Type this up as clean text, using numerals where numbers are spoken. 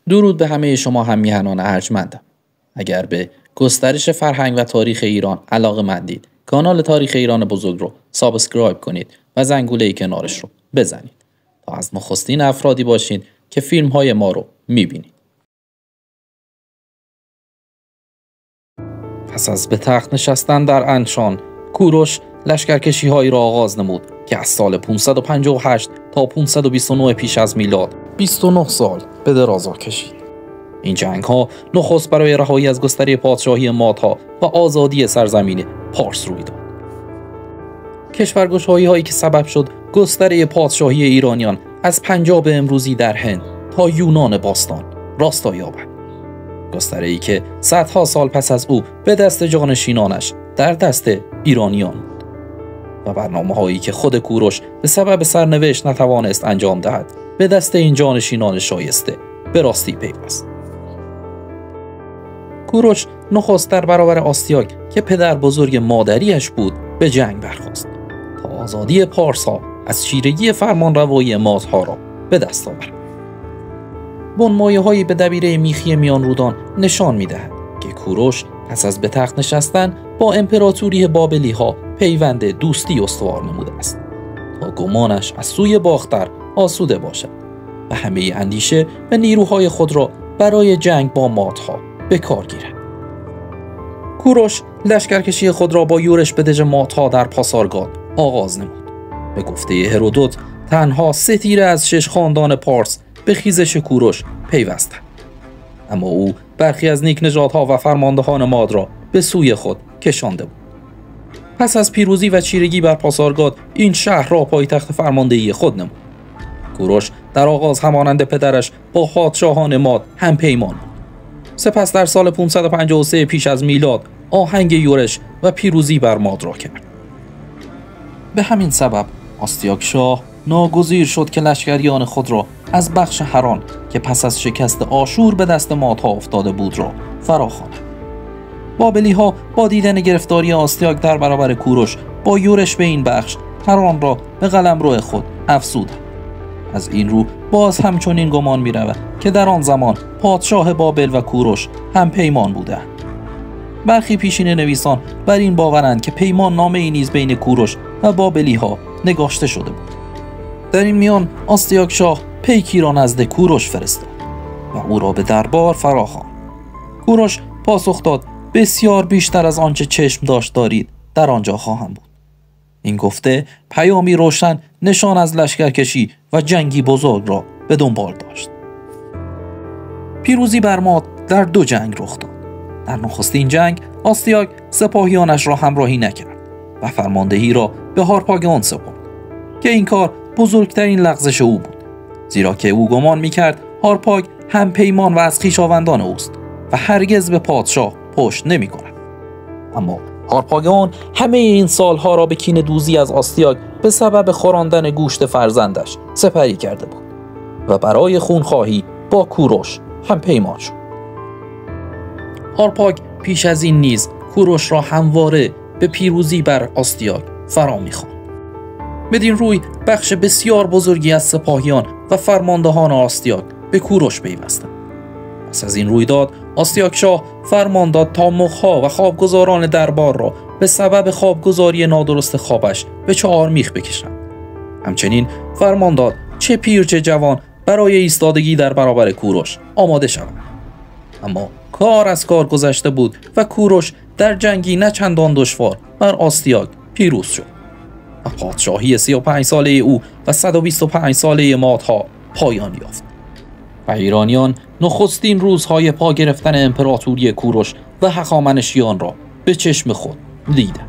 درود به همه شما هم میهنان ارجمندم. اگر به گسترش فرهنگ و تاریخ ایران علاقه‌مندید، کانال تاریخ ایران بزرگ رو سابسکرایب کنید و زنگوله کنارش رو بزنید تا از نخستین افرادی باشید که فیلم های ما رو میبینید. پس از به تخت نشستن در انشان، کوروش لشکرکشی هایی را آغاز نمود که از سال 558 تا 529 پیش از میلاد 29 سال به درازا کشید. این جنگ ها نخست برای رهایی از گستره پادشاهی مادها و آزادی سرزمین پارس روی داد. کشورگشایی هایی که سبب شد گستره پادشاهی ایرانیان از پنجاب امروزی در هند تا یونان باستان راستا یابد. گستره‌ای که صدها سال پس از او به دست جانشینانش در دست ایرانیان بود و برنامه‌هایی که خود کوروش به سبب سرنوشت نتوانست انجام دهد به دست این جانشینان شایسته به راستی پیوست. کوروش نخست در برابر آستیاگ که پدر بزرگ مادریش بود به جنگ برخاست تا آزادی پارس‌ها از چیرگی فرمانروایی مادها را به دست آورد. بنمایه‌هایی به دبیره میخی میانرودان نشان می‌دهد که کوروش پس از به تخت نشستن با امپراتوری بابلی‌ها پیوند دوستی استوار نموده است تا گمانش از سوی باختر آسوده باشد و همه اندیشه و نیروهای خود را برای جنگ با مادها به کار گیرد. کوروش لشکرکشی خود را با یورش به دژ مادها در پاسارگاد آغاز نمود. به گفته هرودوت تنها 3 تیره از 6 خاندان پارس به خیزش کوروش پیوستند، اما او برخی از نیک نژادها و فرماندهان ماد را به سوی خود کشانده بود. پس از پیروزی و چیرگی بر پاسارگاد این شهر را پایتخت فرماندهی خود نمود. کوروش در آغاز همانند پدرش با پادشاهان ماد هم پیمان بود. سپس در سال 553 پیش از میلاد آهنگ یورش و پیروزی بر ماد را کرد. به همین سبب آستیاگ شاه ناگزیر شد که لشکریان خود را از بخش هران که پس از شکست آشور به دست مادها افتاده بود را فراخواند. بابلی‌ها با دیدن گرفتاری آستیاگ در برابر کوروش با یورش به این بخش هران را به قلمرو خود افزودند. از این رو باز همچنین گمان می رود که در آن زمان پادشاه بابل و کوروش هم پیمان بودند. برخی پیشین نویسان بر این باورند که پیمان نامه ای نیز بین کوروش و بابلی‌ها نگاشته شده بود. در این میان آستیاگ شاه پیکی را نزد کوروش فرستاد و او را به دربار فراخواند. کوروش پاسخ داد بسیار بیشتر از آنچه چشم داشت دارید در آنجا خواهم بود. این گفته پیامی روشن نشان از لشکرکشی و جنگی بزرگ را به دنبال داشت. پیروزی بر ماد در 2 جنگ رخ داد. در نخستین جنگ آستیاگ سپاهیانش را همراهی نکرد و فرماندهی را به هارپاگان سپرد که این کار بزرگترین لغزش او بود، زیرا که او گمان می‌کرد هارپاگ هم پیمان و از خویشاوندان اوست و هرگز به پادشاه پشت نمی‌کند. اما هارپاگان همه این سالها را به کینه دوزی از آستیاگ به سبب خوراندن گوشت فرزندش سپری کرده بود و برای خونخواهی با کوروش هم پیمان شد. هارپاگ پیش از این نیز کوروش را همواره به پیروزی بر آستیاگ فرا می‌خواند. بدین روی بخش بسیار بزرگی از سپاهیان و فرماندهان آستیاگ به کوروش پیوستند. پس از این رویداد آستیاگ شاه فرمان داد تا مخها و خوابگزاران دربار را به سبب خوابگزاری نادرست خوابش به 4 میخ بکشند. همچنین فرمان داد چه پیر چه جوان برای ایستادگی در برابر کوروش آماده شوند. اما کار از کار گذشته بود و کوروش در جنگی نه چندان دشوار بر آستیاگ پیروز شد و پادشاهی 35 ساله او و 125 ساله مادها پایان یافت و ایرانیان نخستین روزهای پا گرفتن امپراتوری کوروش و هخامنشیان را به چشم خود دیدند.